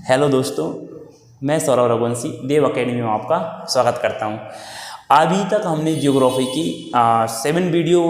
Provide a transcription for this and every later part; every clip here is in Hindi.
हेलो दोस्तों, मैं सौरभ रघुवंशी देव अकेडमी में आपका स्वागत करता हूं। अभी तक हमने ज्योग्राफी की 7 वीडियो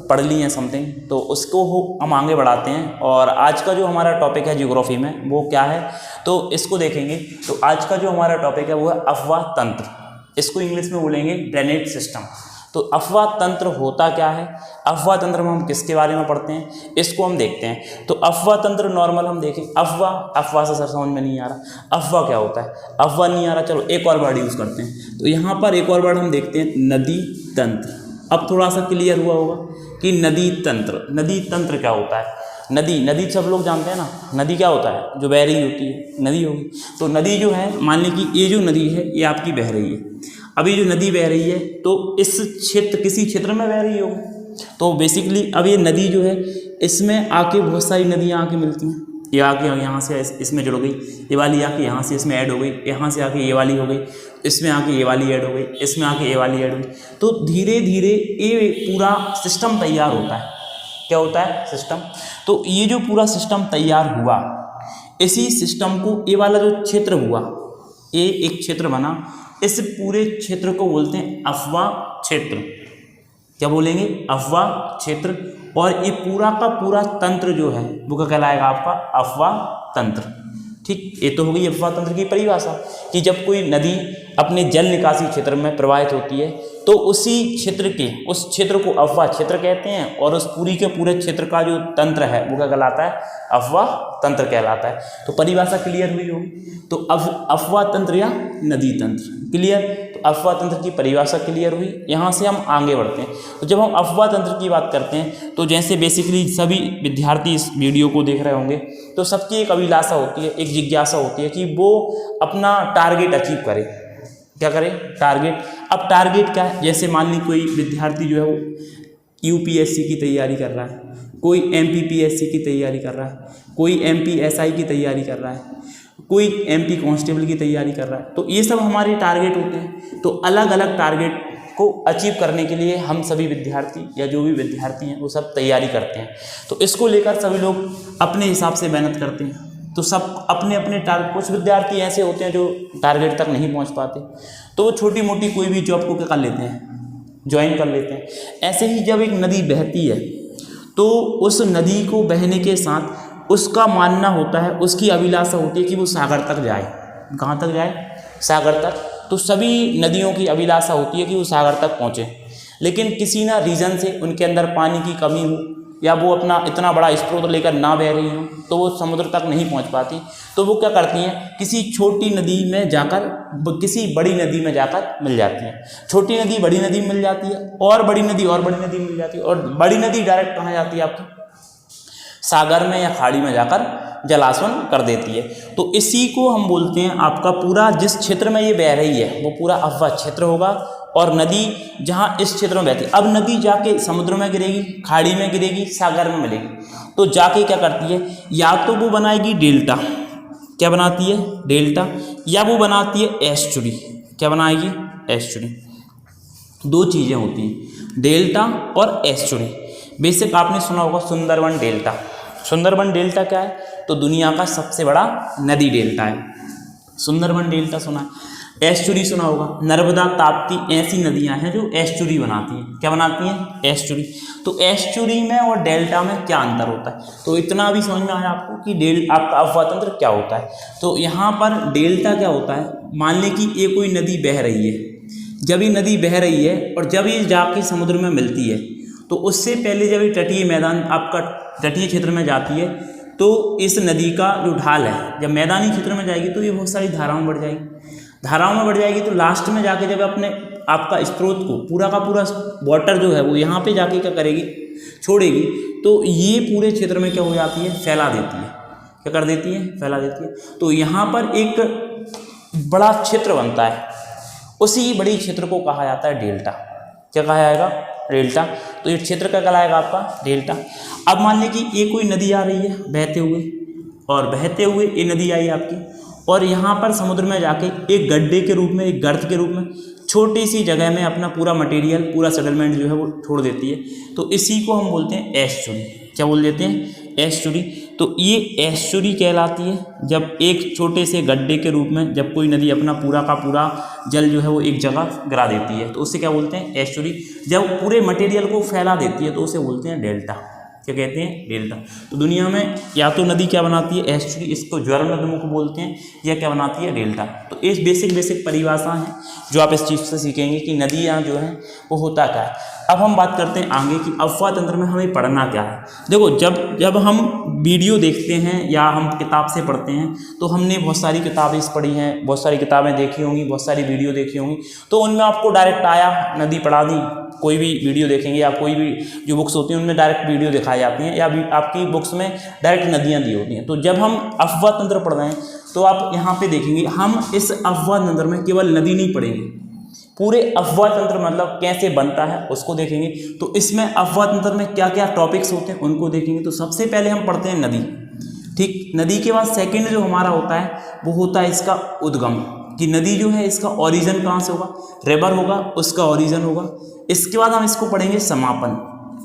पढ़ ली हैं समथिंग, तो उसको हम आगे बढ़ाते हैं। और आज का जो हमारा टॉपिक है ज्योग्राफी में वो क्या है, तो इसको देखेंगे। तो आज का जो हमारा टॉपिक है वो है अफवाह तंत्र। इसको इंग्लिश में बोलेंगे ड्रेनेज सिस्टम। तो अफवाह तंत्र होता क्या है, अफवाह तंत्र में हम किसके बारे में पढ़ते हैं, इसको हम देखते हैं। तो अफवाह तंत्र नॉर्मल हम देखें, अफवाह से सर समझ में नहीं आ रहा, अफवाह क्या होता है, अफवाह नहीं आ रहा, चलो एक और वर्ड यूज़ करते हैं। तो यहाँ पर एक और वर्ड हम देखते हैं, नदी तंत्र। अब थोड़ा सा क्लियर हुआ होगा कि नदी तंत्र, नदी तंत्र क्या होता है। नदी सब लोग जानते हैं ना, नदी क्या होता है, जो बह रही होती है नदी होगी। तो नदी जो है, मान ली कि ये जो नदी है ये आपकी बह रही है। अभी जो नदी बह रही है तो इस क्षेत्र, किसी क्षेत्र में बह रही होगी। तो बेसिकली अब ये नदी जो है, इसमें आके बहुत सारी नदियाँ आके मिलती हैं। ये आके यहाँ से इसमें जुड़ गई, ये वाली आके यहाँ से इसमें ऐड हो गई, यहाँ से आके ये वाली हो गई, इसमें आके ये वाली ऐड हो गई, इसमें आके ये वाली ऐड हो गई। तो धीरे धीरे ये पूरा सिस्टम तैयार होता है। क्या होता है, सिस्टम। तो ये जो पूरा सिस्टम तैयार हुआ, इसी सिस्टम को, ये वाला जो क्षेत्र हुआ, ये एक क्षेत्र बना, इस पूरे क्षेत्र को बोलते हैं अफवाह क्षेत्र। क्या बोलेंगे, अफवाह क्षेत्र। और ये पूरा का पूरा तंत्र जो है वो क्या कहलाएगा, आपका अफवाह तंत्र। ठीक, ये तो हो गई अफवाह तंत्र की परिभाषा कि जब कोई नदी अपने जल निकासी क्षेत्र में प्रवाहित होती है तो उसी क्षेत्र के, उस क्षेत्र को अफवाह क्षेत्र कहते हैं। और उस पूरी के पूरे क्षेत्र का जो तंत्र है वो क्या कहलाता है, अफवाह तंत्र कहलाता है। तो परिभाषा क्लियर हुई होगी। तो अब अफवाह तंत्र या नदी तंत्र क्लियर। तो अफवाह तंत्र की परिभाषा क्लियर हुई। यहाँ से हम आगे बढ़ते हैं। तो जब हम अफवाह तंत्र की बात करते हैं तो जैसे बेसिकली सभी विद्यार्थी इस वीडियो को देख रहे होंगे, तो सबकी एक अभिलाषा होती है, एक जिज्ञासा होती है कि वो अपना टारगेट अचीव करे। क्या करे, टारगेट। अब टारगेट क्या है, जैसे मान ली कोई विद्यार्थी जो है वो यूपीएससी की तैयारी कर रहा है, कोई एमपीपीएससी की तैयारी कर रहा है, कोई एमपीएसआई की तैयारी कर रहा है, कोई एमपी कांस्टेबल की तैयारी कर रहा है। तो ये सब हमारे टारगेट होते हैं। तो अलग अलग टारगेट को अचीव करने के लिए हम सभी विद्यार्थी या जो भी विद्यार्थी हैं वो सब तैयारी करते हैं। तो इसको लेकर सभी लोग अपने हिसाब से मेहनत करते हैं। तो सब अपने अपने टारगेट, कुछ विद्यार्थी ऐसे होते हैं जो टारगेट तक नहीं पहुंच पाते, तो वो छोटी मोटी कोई भी जॉब को क्या कर लेते हैं, ज्वाइन कर लेते हैं। ऐसे ही जब एक नदी बहती है तो उस नदी को बहने के साथ उसका मानना होता है, उसकी अभिलाषा होती है कि वो सागर तक जाए। कहाँ तक जाए, सागर तक। तो सभी नदियों की अभिलाषा होती है कि वो सागर तक पहुँचे। लेकिन किसी ना रीज़न से उनके अंदर पानी की कमी हो, या वो अपना इतना बड़ा स्रोत लेकर ना बह रही हो, तो वो समुद्र तक नहीं पहुंच पाती। तो वो क्या करती हैं, किसी छोटी नदी में जाकर, किसी बड़ी नदी में जाकर मिल जाती हैं। छोटी नदी बड़ी नदी में मिल जाती है, और बड़ी नदी और बड़ी नदी में मिल जाती है। और बड़ी नदी डायरेक्ट कहाँ जाती है, आपकी सागर में या खाड़ी में जाकर जलाशय कर देती है। तो इसी को हम बोलते हैं, आपका पूरा जिस क्षेत्र में ये बह रही है वो पूरा अफवाह क्षेत्र होगा। और नदी जहाँ इस क्षेत्र में बहती है, अब नदी जाके समुद्र में गिरेगी, खाड़ी में गिरेगी, सागर में मिलेगी, तो जाके क्या करती है, या तो वो बनाएगी डेल्टा। क्या बनाती है, डेल्टा। या वो बनाती है एस्चुरी। क्या बनाएगी, एस्चुरी। दो चीज़ें होती हैं, डेल्टा और एस्चुरी। बेसिक आपने सुना होगा सुंदरबन डेल्टा। सुंदरबन डेल्टा क्या है, तो दुनिया का सबसे बड़ा नदी डेल्टा है। सुंदरबन डेल्टा सुना है। एस्चुरी सुना होगा, नर्मदा, ताप्ती, ऐसी नदियां हैं जो एस्चुरी बनाती हैं। क्या बनाती हैं, एस्चुरी। तो एस्चुरी में और डेल्टा में क्या अंतर होता है, तो इतना भी समझ में आया आपको कि आपका अफवाह तंत्र क्या होता है। तो यहाँ पर डेल्टा क्या होता है, मान लें कि ये कोई नदी बह रही है। जब ये नदी बह रही है और जब ये जाके समुद्र में मिलती है, तो उससे पहले जब ये तटीय मैदान, आपका तटीय क्षेत्र में जाती है, तो इस नदी का जो ढाल है, जब मैदानी क्षेत्र में जाएगी तो ये बहुत सारी धाराओं में बढ़ जाएगी। धाराओं में बढ़ जाएगी तो लास्ट में जाके जब अपने आपका स्रोत को पूरा का पूरा वाटर जो है वो यहाँ पे जाके क्या करेगी, छोड़ेगी, तो ये पूरे क्षेत्र में क्या हो जाती है, फैला देती है। क्या कर देती है, फैला देती है। तो यहाँ पर एक बड़ा क्षेत्र बनता है, उसी बड़ी क्षेत्र को कहा जाता है डेल्टा। क्या कहा जाएगा, डेल्टा। तो ये क्षेत्र क्या कहलाएगा, आपका डेल्टा। अब मान लीजिए कि ये कोई नदी आ रही है बहते हुए, और बहते हुए ये नदी आई आपकी, और यहाँ पर समुद्र में जाके एक गड्ढे के रूप में, एक गर्त के रूप में छोटी सी जगह में अपना पूरा मटेरियल, पूरा सेटलमेंट जो है वो छोड़ देती है। तो इसी को हम बोलते हैं एस्चुरी। क्या बोल देते हैं, एस्चुरी। तो ये एस्चुरी कहलाती है। जब एक छोटे से गड्ढे के रूप में जब कोई नदी अपना पूरा का पूरा जल जो है वो एक जगह गिरा देती है तो उसे क्या बोलते हैं, एस्चुरी। जब पूरे मटेरियल को फैला देती है तो उसे बोलते हैं डेल्टा। क्या कहते हैं, डेल्टा। तो दुनिया में या तो नदी क्या बनाती है, एस्चुरी, इसको ज्वार नदमुख बोलते हैं, या क्या बनाती है, डेल्टा। तो ये बेसिक परिभाषा है जो आप इस चीज़ से सीखेंगे कि नदियाँ जो हैं वो होता क्या है। अब हम बात करते हैं आगे कि अफवाह तंत्र में हमें पढ़ना क्या है। देखो, जब हम वीडियो देखते हैं या हम किताब से पढ़ते हैं तो हमने बहुत सारी किताबें पढ़ी हैं, बहुत सारी किताबें देखी होंगी, बहुत सारी वीडियो देखी होंगी, तो उनमें आपको डायरेक्ट आया नदी पढ़ा दी। कोई भी वीडियो देखेंगे या कोई भी जो बुक्स होती हैं उनमें डायरेक्ट वीडियो दिखाई जाती हैं या आपकी बुक्स में डायरेक्ट नदियाँ दी होती हैं। तो जब हम अफवाह तंत्र पढ़ रहे हैं तो आप यहाँ पे देखेंगे हम इस अफवाह तंत्र में केवल नदी नहीं पढ़ेंगे, पूरे अफवाह तंत्र मतलब कैसे बनता है उसको देखेंगे। तो इसमें अफवाह तंत्र में क्या क्या टॉपिक्स होते हैं उनको देखेंगे। तो सबसे पहले हम पढ़ते हैं नदी, ठीक। नदी के बाद सेकंड जो हमारा होता है वो होता है इसका उद्गम, कि नदी जो है इसका ओरिजिन कहाँ से होगा, रिवर होगा, उसका ओरिजिन होगा। इसके बाद हम इसको पढ़ेंगे समापन,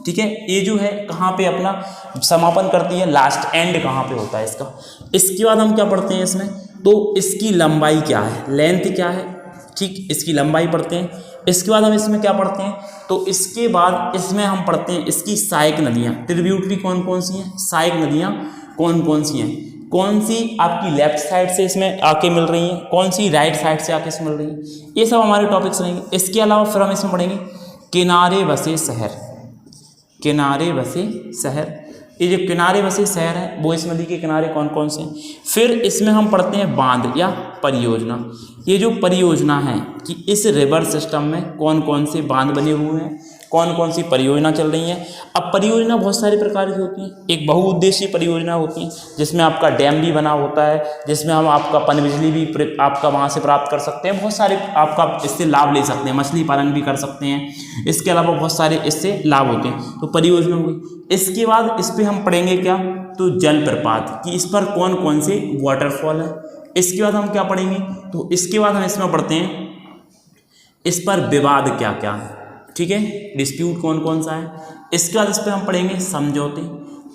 ठीक है। ये जो है कहाँ पे अपना समापन करती है, लास्ट एंड कहाँ पे होता है इसका। इसके बाद हम क्या पढ़ते हैं इसमें, तो इसकी लंबाई क्या है, लेंथ क्या है, ठीक, इसकी लंबाई पढ़ते हैं। इसके बाद हम इसमें क्या पढ़ते हैं, तो इसके बाद इसमें हम पढ़ते हैं इसकी सहायक नदियाँ, ट्रिब्यूटरी कौन कौन सी हैं, सहायक नदियाँ कौन कौन सी हैं, कौन सी आपकी लेफ्ट साइड से इसमें आके मिल रही हैं, कौन सी राइट साइड से आके इसमें मिल रही हैं, ये सब हमारे टॉपिक्स रहेंगे। इसके अलावा फिर हम इसमें पढ़ेंगे किनारे बसे शहर, किनारे बसे शहर। ये जो किनारे बसे शहर है वो इस नदी के किनारे कौन कौन से हैं। फिर इसमें हम पढ़ते हैं बांध या परियोजना। ये जो परियोजना है कि इस रिवर सिस्टम में कौन कौन से बांध बने हुए हैं, कौन कौन सी परियोजना चल रही हैं। अब परियोजना बहुत सारे प्रकार की होती हैं। एक बहुउद्देशीय परियोजना होती है जिसमें आपका डैम भी बना होता है, जिसमें हम आपका पनबिजली भी आपका वहाँ से प्राप्त कर सकते हैं, बहुत सारे आपका इससे लाभ ले सकते हैं, मछली पालन भी कर सकते हैं। इसके अलावा बहुत सारे इससे लाभ होते हैं, तो परियोजना हो गई। इसके बाद इस पर हम पढ़ेंगे क्या, तो जलप्रपात, कि इस पर कौन कौन से वाटरफॉल है। इसके बाद हम क्या पढ़ेंगे, तो इसके बाद हम इसमें पढ़ते हैं इस पर विवाद क्या क्या है, ठीक है, डिस्प्यूट कौन कौन सा है। इसके बाद इस पर हम पढ़ेंगे समझौते,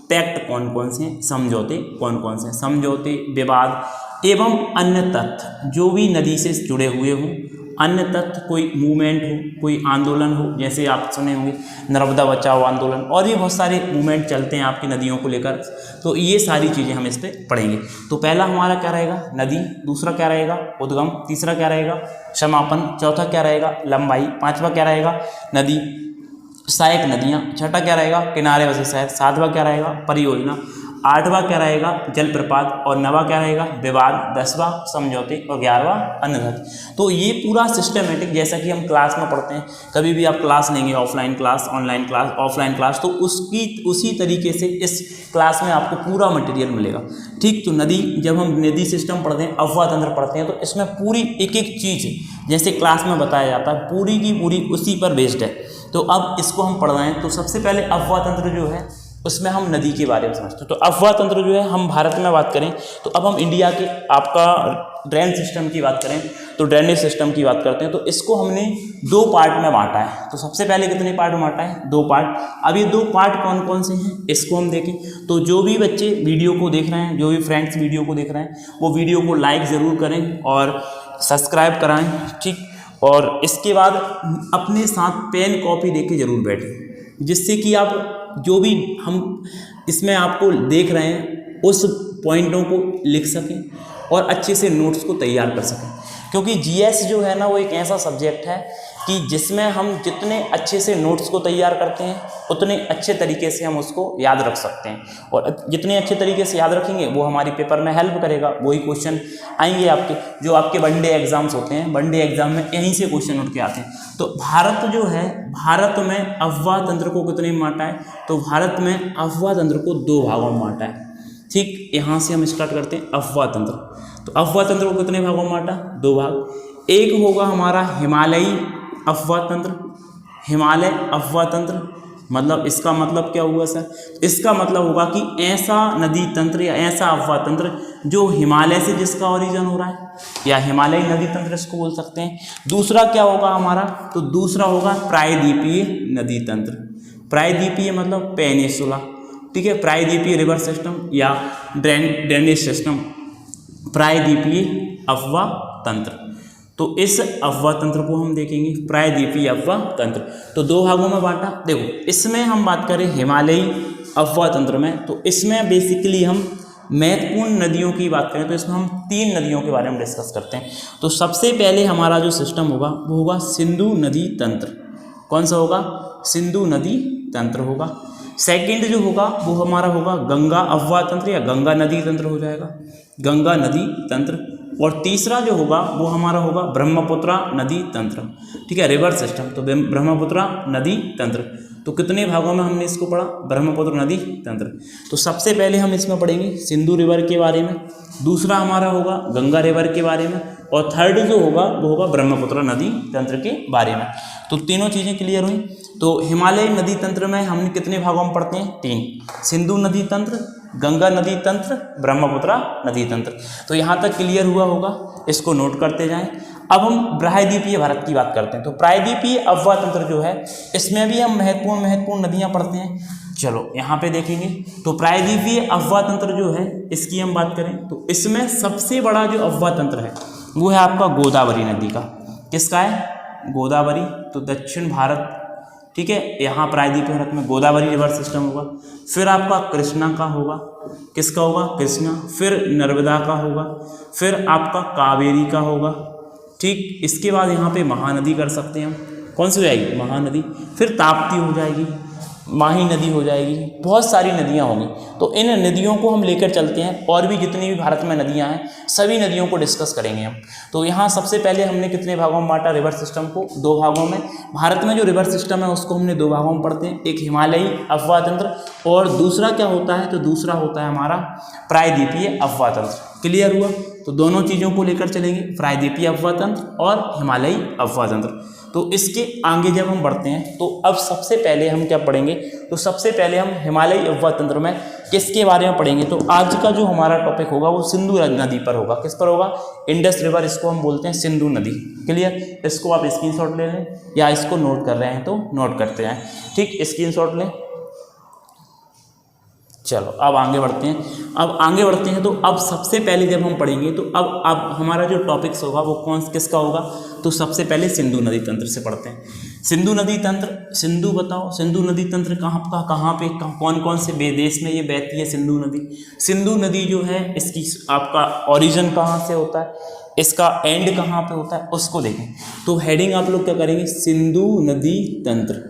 पैक्ट कौन कौन से हैं, समझौते कौन कौन से हैं, समझौते, विवाद एवं अन्य तथ्य जो भी नदी से जुड़े हुए हों, अन्य तथ्य, कोई मूवमेंट हो, कोई आंदोलन हो, जैसे आप सुने होंगे नर्मदा बचाओ आंदोलन, और भी बहुत सारे मूवमेंट चलते हैं आपकी नदियों को लेकर। तो ये सारी चीज़ें हम इस पर पढ़ेंगे। तो पहला हमारा क्या रहेगा, नदी। दूसरा क्या रहेगा, उद्गम। तीसरा क्या रहेगा, समापन। चौथा क्या रहेगा, लंबाई। पांचवा क्या रहेगा, नदी, सहायक नदियाँ। छठा क्या रहेगा, किनारे बसे शहर। सातवां क्या रहेगा, परियोजना। आठवां क्या रहेगा, जलप्रपात। और नवा क्या रहेगा, विवाद। 10वां समझौते। और 11वां अन्य तथ्य। तो ये पूरा सिस्टमेटिक, जैसा कि हम क्लास में पढ़ते हैं, कभी भी आप क्लास लेंगे, offline class, online class, offline class, तो उसी तरीके से इस क्लास में आपको पूरा मटेरियल मिलेगा, ठीक। तो नदी, जब हम नदी सिस्टम पढ़ते हैं, अफवाह तंत्र पढ़ते हैं, तो इसमें पूरी एक एक चीज़ जैसे क्लास में बताया जाता है पूरी की पूरी उसी पर बेस्ड है। तो अब इसको हम पढ़ रहे हैं। तो सबसे पहले अफवाह तंत्र जो है उसमें हम नदी के बारे में समझते हैं। तो अफवाह तंत्र जो है, हम भारत में बात करें तो अब हम इंडिया के आपका ड्रेन सिस्टम की बात करें तो ड्रेनेज सिस्टम की बात करते हैं। तो इसको हमने 2 पार्ट में बांटा है। तो सबसे पहले कितने पार्ट में बांटा है, 2 पार्ट। अब ये 2 पार्ट कौन कौन से हैं इसको हम देखें। तो जो भी बच्चे वीडियो को देख रहे हैं, जो भी फ्रेंड्स वीडियो को देख रहे हैं, वो वीडियो को लाइक ज़रूर करें और सब्सक्राइब कराएँ, ठीक। और इसके बाद अपने साथ पेन कॉपी लेके ज़रूर बैठें, जिससे कि आप जो भी हम इसमें आपको देख रहे हैं उस पॉइंटों को लिख सकें और अच्छे से नोट्स को तैयार कर सकें। क्योंकि जीएस जो है ना, वो एक ऐसा सब्जेक्ट है कि जिसमें हम जितने अच्छे से नोट्स को तैयार करते हैं उतने अच्छे तरीके से हम उसको याद रख सकते हैं, और जितने अच्छे तरीके से याद रखेंगे वो हमारी पेपर में हेल्प करेगा। वही क्वेश्चन आएंगे आपके, जो आपके वनडे एग्जाम्स होते हैं, वनडे एग्जाम में यहीं से क्वेश्चन उठ के आते हैं। तो भारत जो है, भारत में अफवाह तंत्र को कितने में बांटा है, तो भारत में अफवाह तंत्र को 2 भागों में बांटा है, ठीक। यहाँ से हम स्टार्ट करते हैं अफवाह तंत्र। तो अफवाह तंत्र को कितने भागों में बांटा, 2 भाग। एक होगा हमारा हिमालयी अफवाह तंत्र। हिमालय अफवाह तंत्र मतलब इसका मतलब क्या हुआ सर, इसका मतलब होगा कि ऐसा नदी तंत्र या ऐसा अफवाह तंत्र जो हिमालय से जिसका ओरिजिन हो रहा है, या हिमालयी नदी तंत्र इसको बोल सकते हैं। दूसरा क्या होगा हमारा, तो दूसरा होगा प्रायद्वीपीय नदी तंत्र। प्रायद्वीपीय मतलब पेनिसुला, ठीक है, प्रायद्वीपीय रिवर सिस्टम या ड्रेनेज सिस्टम, प्रायद्वीपीय अफवाह तंत्र। तो इस अफवाह तंत्र को हम देखेंगे, प्रायद्वीपीय अफवाह तंत्र। तो दो भागों में बांटा। देखो इसमें हम बात करें हिमालयी अफवाह तंत्र में, तो इसमें बेसिकली हम महत्वपूर्ण नदियों की बात करें तो इसमें हम 3 नदियों के बारे में डिस्कस करते हैं। तो सबसे पहले हमारा जो सिस्टम होगा वो होगा सिंधु नदी तंत्र। कौन सा होगा? सिंधु नदी तंत्र होगा। सेकंड जो होगा वो हमारा होगा गंगा अफवाह तंत्र या गंगा नदी तंत्र हो जाएगा, गंगा नदी तंत्र। और तीसरा जो होगा वो हमारा होगा ब्रह्मपुत्रा नदी तंत्र, ठीक है, रिवर सिस्टम। तो ब्रह्मपुत्रा नदी तंत्र, तो कितने भागों में हमने इसको पढ़ा? ब्रह्मपुत्र नदी तंत्र। तो सबसे पहले हम इसमें पढ़ेंगे सिंधु रिवर के बारे में, दूसरा हमारा होगा गंगा रिवर के बारे में, और थर्ड जो होगा वो होगा ब्रह्मपुत्र नदी तंत्र के बारे में। तो तीनों चीज़ें क्लियर हुई। तो हिमालय नदी तंत्र में हम कितने भागों में पढ़ते हैं? 3, सिंधु नदी तंत्र, गंगा नदी तंत्र, ब्रह्मपुत्रा नदी तंत्र। तो यहाँ तक क्लियर हुआ होगा, इसको नोट करते जाएं। अब हम प्रायद्वीपीय भारत की बात करते हैं। तो प्रायद्वीपीय अफवाह तंत्र जो है इसमें भी हम महत्वपूर्ण नदियाँ पढ़ते हैं। चलो यहाँ पे देखेंगे। तो प्रायद्वीपीय अफवाह तंत्र जो है इसकी हम बात करें तो इसमें सबसे बड़ा जो अफवाह तंत्र है वो है आपका गोदावरी नदी का। किसका है? गोदावरी। तो दक्षिण भारत, ठीक है, यहाँ प्रायद्वीपीय भारत में गोदावरी रिवर सिस्टम होगा। फिर आपका कृष्णा का होगा। किसका होगा? कृष्णा। फिर नर्मदा का होगा। फिर आपका कावेरी का होगा, ठीक। इसके बाद यहाँ पे महानदी कर सकते हैं हम। कौन सी हो जाएगी? महानदी। फिर ताप्ती हो जाएगी, माही नदी हो जाएगी, बहुत सारी नदियाँ होंगी। तो इन नदियों को हम लेकर चलते हैं, और भी जितनी भी भारत में नदियाँ हैं सभी नदियों को डिस्कस करेंगे हम। तो यहाँ सबसे पहले हमने कितने भागों में बांटा रिवर सिस्टम को? 2 भागों में। भारत में जो रिवर सिस्टम है उसको हमने 2 भागों में पढ़ते हैं, एक हिमालयी अफवाह तंत्र और दूसरा क्या होता है? तो दूसरा होता है हमारा प्रायद्वीपीय अफवाह तंत्र। क्लियर हुआ? तो दोनों चीज़ों को लेकर चलेंगे, प्रायद्वीपीय अफवाह तंत्र और हिमालयी अफवाह तंत्र। तो इसके आगे जब हम बढ़ते हैं तो अब सबसे पहले हम क्या पढ़ेंगे? तो सबसे पहले हम हिमालयी अफवाह तंत्र में किसके बारे में पढ़ेंगे? तो आज का जो हमारा टॉपिक होगा वो सिंधु नदी पर होगा। किस पर होगा? इंडस रिवर, इसको हम बोलते हैं सिंधु नदी। क्लियर? इसको आप स्क्रीनशॉट ले लें या इसको नोट कर रहे हैं तो नोट करते हैं, ठीक, स्क्रीनशॉट लें। चलो अब आगे बढ़ते हैं। तो अब सबसे पहले जब हम पढ़ेंगे तो अब हमारा जो टॉपिक्स होगा वो किसका होगा? तो सबसे पहले सिंधु नदी तंत्र से पढ़ते हैं। सिंधु नदी तंत्र, सिंधु बताओ, सिंधु नदी तंत्र कहाँ पे कौन से देश में ये बहती है सिंधु नदी? सिंधु नदी जो है इसकी आपका ओरिजिन कहाँ से होता है, इसका एंड कहाँ पे होता है, उसको देखें। तो हेडिंग आप लोग क्या करेंगे? सिंधु नदी तंत्र,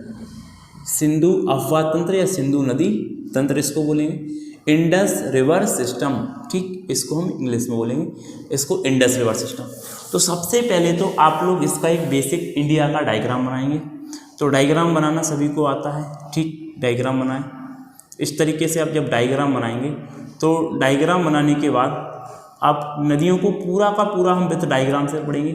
सिंधु अफवाह तंत्र या सिंधु नदी तंत्र इसको बोलेंगे। इंडस रिवर सिस्टम, ठीक, इसको हम इंग्लिश में बोलेंगे, इसको इंडस रिवर सिस्टम। तो सबसे पहले तो आप लोग इसका एक बेसिक इंडिया का डायग्राम बनाएंगे। तो डायग्राम बनाना सभी को आता है, ठीक, डायग्राम बनाएं। इस तरीके से आप जब डायग्राम बनाएंगे तो डायग्राम बनाने के बाद आप नदियों को पूरा का पूरा हम विद डायग्राम से पढ़ेंगे।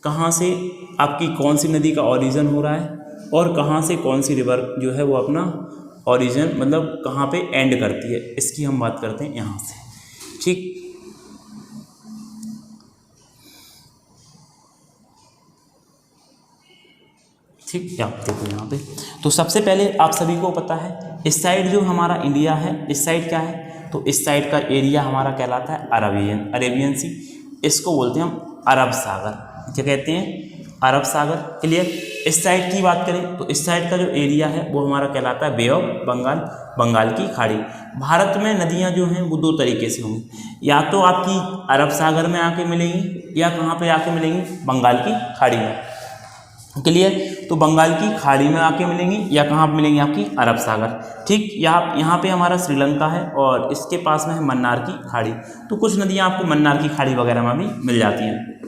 कहाँ से आपकी कौन सी नदी का ओरिजिन हो रहा है और कहाँ से कौन सी रिवर जो है वो अपना ओरिजिन मतलब कहाँ पे एंड करती है, इसकी हम बात करते हैं यहाँ से, ठीक। ठीक, आप देखो यहाँ पे। तो सबसे पहले आप सभी को पता है इस साइड जो हमारा इंडिया है, इस साइड क्या है? तो इस साइड का एरिया हमारा कहलाता है अरेबियन सी। इसको बोलते हैं हम अरब सागर। क्या कहते हैं? अरब सागर। क्लियर? इस साइड की बात करें तो इस साइड का जो एरिया है वो हमारा कहलाता है बे ऑफ बंगाल, बंगाल की खाड़ी। भारत में नदियां जो हैं वो 2 तरीके से होंगी, या तो आपकी अरब सागर में आके मिलेंगी या कहाँ पे आके मिलेंगी? बंगाल की खाड़ी में। क्लियर? तो बंगाल की खाड़ी में आके मिलेंगी या कहाँ पे मिलेंगी? आपकी अरब सागर, ठीक। यहाँ पे हमारा श्रीलंका है और इसके पास में है मन्नार की खाड़ी। तो कुछ नदियाँ आपको मन्नार की खाड़ी वगैरह में भी मिल जाती हैं।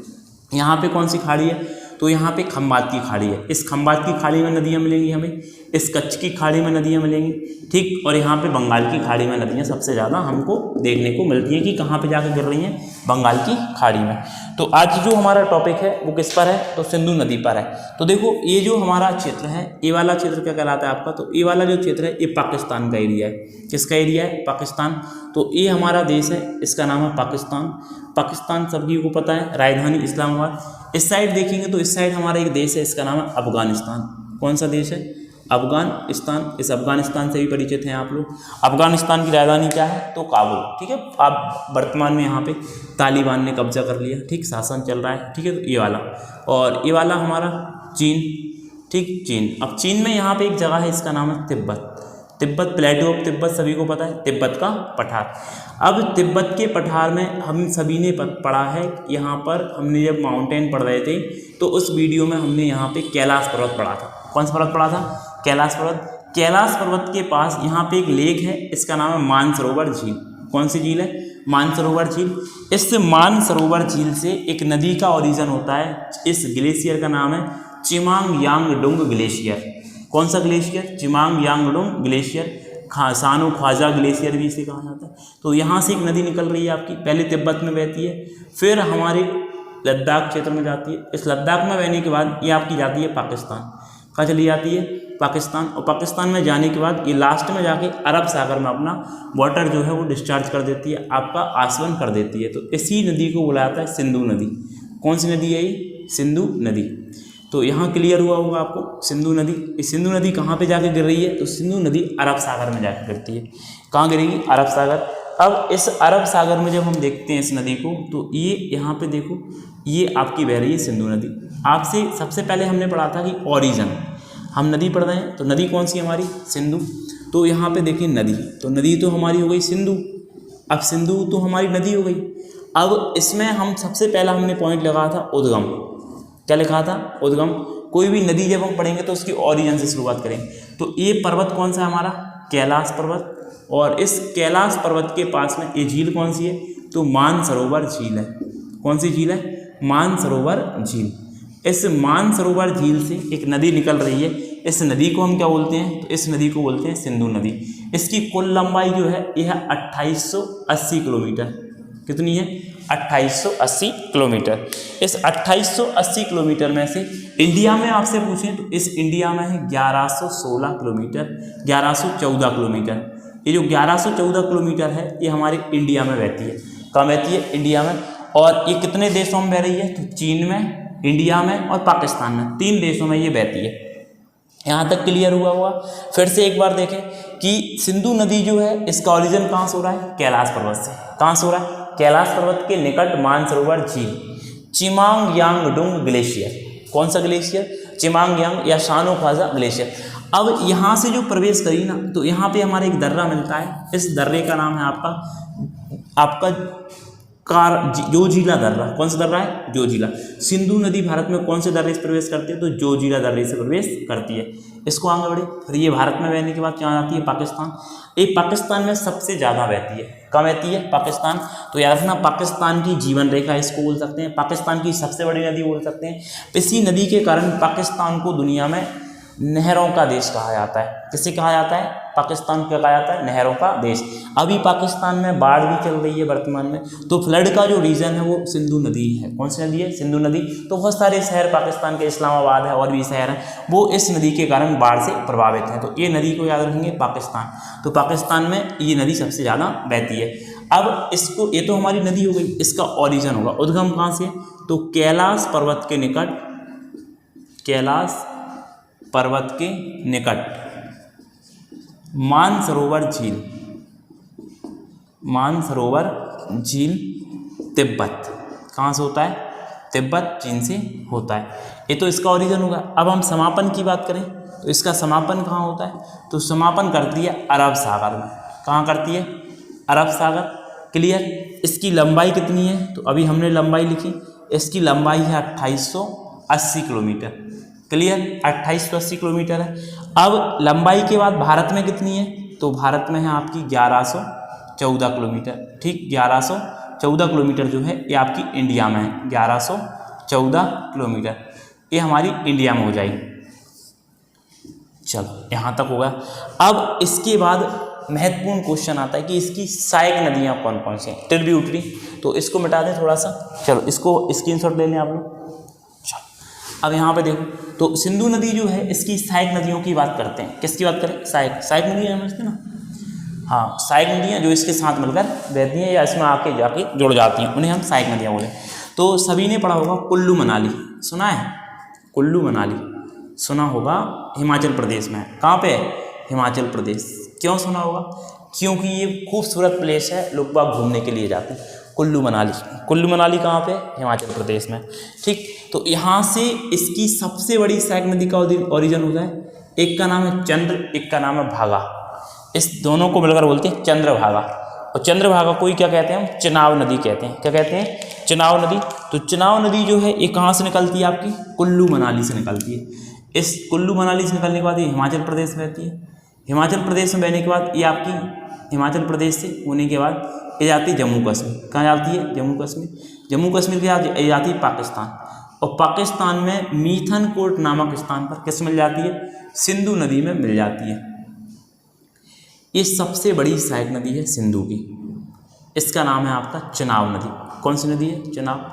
यहाँ पे कौन सी खाड़ी है? तो यहाँ पे खंबात की खाड़ी है। इस खंबात की खाड़ी में नदियाँ मिलेंगी हमें, इस कच्छ की खाड़ी में नदियाँ मिलेंगी, ठीक। और यहाँ पे बंगाल की खाड़ी में नदियाँ सबसे ज़्यादा हमको देखने को मिलती हैं कि कहाँ पे जाकर गिर रही हैं? बंगाल की खाड़ी में। तो आज जो हमारा टॉपिक है वो किस पर है? तो सिंधु नदी पर है। तो देखो ये जो हमारा क्षेत्र है, ये वाला क्षेत्र क्या कहलाता है आपका? तो ये वाला जो क्षेत्र है ये पाकिस्तान का एरिया है। किसका एरिया है? पाकिस्तान। तो ये हमारा देश है, इसका नाम है पाकिस्तान। पाकिस्तान सभी को पता है, राजधानी इस्लामाबाद। इस साइड देखेंगे तो इस साइड हमारा एक देश है, इसका नाम है अफगानिस्तान। कौन सा देश है? अफगानिस्तान, इस अफगानिस्तान से भी परिचित हैं आप लोग। अफगानिस्तान की राजधानी क्या है? तो काबुल, ठीक है। अब वर्तमान में यहाँ पे तालिबान ने कब्जा कर लिया, ठीक, शासन चल रहा है, ठीक है। तो ये वाला, और ये वाला हमारा चीन, ठीक, चीन। अब चीन में यहाँ पे एक जगह है, इसका नाम है तिब्बत। तिब्बत, प्लेटो ऑफ तिब्बत सभी को पता है, तिब्बत का पठार। अब तिब्बत के पठार में हम सभी ने पढ़ा है, यहाँ पर हमने जब माउंटेन पढ़ रहे थे तो उस वीडियो में हमने यहाँ पे कैलाश पर्वत पढ़ा था। कौन सा पर्वत पढ़ा था? कैलाश पर्वत। कैलाश पर्वत के पास यहाँ पे एक लेक है, इसका नाम है मानसरोवर झील। कौन सी झील है? मानसरोवर झील। इस मानसरोवर झील से एक नदी का ओरिजिन होता है। इस ग्लेशियर का नाम है चिमांगयांगडुंग ग्लेशियर। कौन सा ग्लेशियर? चिमांगयांगडुंग ग्लेशियर। सानो ख्वाजा ग्लेशियर भी इसे कहा जाता है। तो यहाँ से एक नदी निकल रही है आपकी, पहले तिब्बत में बहती है, फिर हमारे लद्दाख क्षेत्र में जाती है। इस लद्दाख में बहने के बाद ये आपकी जाती है पाकिस्तान। कहाँ चली जाती है? पाकिस्तान। और पाकिस्तान में जाने के बाद ये लास्ट में जाके अरब सागर में अपना वाटर जो है वो डिस्चार्ज कर देती है, आपका आसवन कर देती है। तो इसी नदी को बोला जाता है सिंधु नदी। कौन सी नदी है ये? सिंधु नदी। तो यहाँ क्लियर हुआ होगा आपको, सिंधु नदी। इस सिंधु नदी कहाँ पे जाके गिर रही है? तो सिंधु नदी अरब सागर में जाकर गिरती है। कहाँ गिरेगी? अरब सागर। अब इस अरब सागर में जब हम देखते हैं इस नदी को, तो ये यहाँ पे देखो, ये आपकी बह रही है सिंधु नदी। आपसे सबसे पहले हमने पढ़ा था कि ओरिजिन, हम नदी पढ़ रहे हैं, तो नदी कौन सी हमारी? सिंधु। तो यहाँ पे देखिए नदी, तो नदी तो हमारी हो गई सिंधु। अब सिंधु तो हमारी नदी हो गई। अब इसमें हम सबसे पहला हमने पॉइंट लगाया था उद्गम। क्या लिखा था? उद्गम। कोई भी नदी जब हम पढ़ेंगे तो उसकी ओरिजिन से शुरुआत करेंगे। तो ये पर्वत कौन सा है हमारा? कैलाश पर्वत। और इस कैलाश पर्वत के पास में ये झील कौन सी है? तो मानसरोवर झील है। कौन सी झील है? मानसरोवर झील। इस मानसरोवर झील से एक नदी निकल रही है, इस नदी को हम क्या बोलते हैं? तो इस नदी को बोलते हैं सिंधु नदी। इसकी कुल लंबाई जो है यह है 2880 किलोमीटर। कितनी है? 2880 किलोमीटर। इस 2880 किलोमीटर में से इंडिया में आपसे पूछें तो इस इंडिया में है 1116 किलोमीटर, 1114 किलोमीटर। ये जो 1114 किलोमीटर है ये हमारे इंडिया में बहती है। कहाँ बहती है? इंडिया में। और ये कितने देशों में बह रही है? तो चीन में, इंडिया में और पाकिस्तान में, 3 देशों में ये बहती है। यहाँ तक क्लियर हुआ होगा। फिर से एक बार देखें कि सिंधु नदी जो है इसका ओरिजिन कहाँ से हो रहा है? कैलाश पर्वत से। कहाँ से हो रहा है? कैलाश पर्वत के निकट मानसरोवर झील, चिमांगयांगडुंग ग्लेशियर। कौन सा ग्लेशियर? चिमांगयांग या सानो ख्वाजा ग्लेशियर। अब यहाँ से जो प्रवेश करी ना, तो यहाँ पे हमारे एक दर्रा मिलता है। इस दर्रे का नाम है आपका जोजिला दर्रा। कौन सा दर्रा है? जोजिला। सिंधु नदी भारत में कौन से दर्रे से प्रवेश करती है? तो जोजिला दर्रे से प्रवेश करती है। इसको आगे बढ़े, फिर ये भारत में बहने के बाद क्या आती है? पाकिस्तान। ये पाकिस्तान में सबसे ज़्यादा बहती है। कहाँ बहती है? पाकिस्तान। तो याद रखना, पाकिस्तान की जीवन रेखा इसको बोल सकते हैं, पाकिस्तान की सबसे बड़ी नदी बोल सकते हैं। इसी नदी के कारण पाकिस्तान को दुनिया में नहरों का देश कहा जाता है। किसे कहा जाता है? पाकिस्तान को कहा जाता है नहरों का देश। अभी पाकिस्तान में बाढ़ भी चल रही है वर्तमान में, तो फ्लड का जो रीजन है वो सिंधु नदी है। कौन सी नदी है? सिंधु नदी। तो बहुत सारे शहर पाकिस्तान के, इस्लामाबाद है और भी शहर हैं, वो इस नदी के कारण बाढ़ से प्रभावित हैं। तो ये नदी को याद रखेंगे, पाकिस्तान। तो पाकिस्तान में ये नदी सबसे ज़्यादा बहती है। अब इसको, ये तो हमारी नदी हो गई, इसका ओरिजिन होगा, उद्गम कहाँ से? तो कैलाश पर्वत के निकट, कैलाश पर्वत के निकट मानसरोवर झील, मानसरोवर झील तिब्बत। कहाँ से होता है? तिब्बत, चीन से होता है। ये तो इसका ओरिजिन होगा। अब हम समापन की बात करें तो इसका समापन कहाँ होता है? तो समापन करती है अरब सागर में। कहाँ करती है? अरब सागर। क्लियर। इसकी लंबाई कितनी है? तो अभी हमने लंबाई लिखी, इसकी लंबाई है 2880 किलोमीटर। क्लियर। 2880 किलोमीटर है। अब लंबाई के बाद भारत में कितनी है? तो भारत में है आपकी 1114 किलोमीटर। ठीक, 1114 किलोमीटर जो है ये आपकी इंडिया में है, 1114 किलोमीटर ये हमारी इंडिया में हो जाएगी। चलो यहाँ तक होगा। अब इसके बाद महत्वपूर्ण क्वेश्चन आता है कि इसकी सहायक नदियाँ कौन कौन सी हैं? ट्रिब्यूटरी। तो इसको मिटा दें थोड़ा सा। चलो इसको स्क्रीनशॉट ले लें आप लोग। अब यहाँ पे देखो, तो सिंधु नदी जो है इसकी सहायक नदियों की बात करते हैं। किसकी बात करें? सहायक नदियाँ समझते ना? हाँ, सहायक नदियाँ जो इसके साथ मिलकर बहती हैं या इसमें आके जाके जुड़ जाती हैं, उन्हें हम सहायक नदियाँ बोले। तो सभी ने पढ़ा होगा कुल्लू मनाली, सुना है? कुल्लू मनाली सुना होगा हिमाचल प्रदेश में। कहाँ पे? हिमाचल प्रदेश। क्यों सुना होगा? क्योंकि ये खूबसूरत प्लेस है, लोग बाग घूमने के लिए जाते हैं। कुल्लू मनाली, कुल्लू मनाली कहाँ पे? हिमाचल प्रदेश में। ठीक, तो यहाँ से इसकी सबसे बड़ी सहायक नदी का ओरिजिन होता है। एक का नाम है चंद्र, एक का नाम है भागा। इस दोनों को मिलकर बोलते हैं चंद्रभागा। और चंद्रभागा को ही क्या कहते हैं हम? चिनाब नदी कहते हैं। क्या कहते हैं? चिनाब नदी। तो चिनाब नदी जो है ये कहाँ से निकलती है आपकी? कुल्लू मनाली से निकलती है। इस कुल्लू मनाली से निकलने के बाद ये हिमाचल प्रदेश में रहती है। हिमाचल प्रदेश में बहने के बाद ये आपकी हिमाचल प्रदेश से होने के बाद ये जाती है जम्मू कश्मीर। कहाँ जाती है? जम्मू कश्मीर। जम्मू कश्मीर के बाद ये जाती है पाकिस्तान। और पाकिस्तान में मीथनकोट नामक स्थान पर किस मिल जाती है? सिंधु नदी में मिल जाती है। ये सबसे बड़ी सहायक नदी है सिंधु की। इसका नाम है आपका चिनाब नदी। कौन सी नदी है? चिनाब।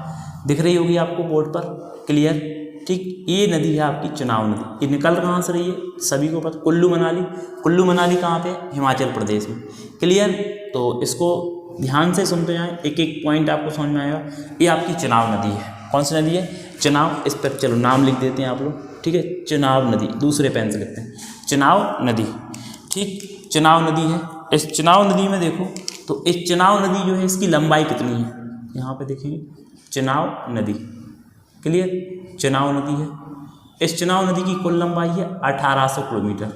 दिख रही होगी आपको बोर्ड पर, क्लियर। ठीक, ये नदी है आपकी चिनाब नदी। ये निकल कहाँ से रही है? सभी को पता, कुल्लू मनाली। कुल्लू मनाली कहाँ पे? हिमाचल प्रदेश में। क्लियर। तो इसको ध्यान से सुनते जाएं, एक एक पॉइंट आपको समझ में आएगा। ये आपकी चिनाब नदी है। कौन सी नदी है? चिनाब। इस पर चलो नाम लिख देते हैं आप लोग, ठीक है। चिनाब नदी, दूसरे पेन से लिखते हैं, चिनाब नदी। ठीक, चिनाब नदी है। इस चिनाब नदी में देखो तो इस चिनाब नदी जो है इसकी लंबाई कितनी है? यहाँ पे देखिए, चिनाब नदी। क्लियर, चिनाब नदी है। इस चिनाब नदी की कुल लंबाई है 1800 किलोमीटर।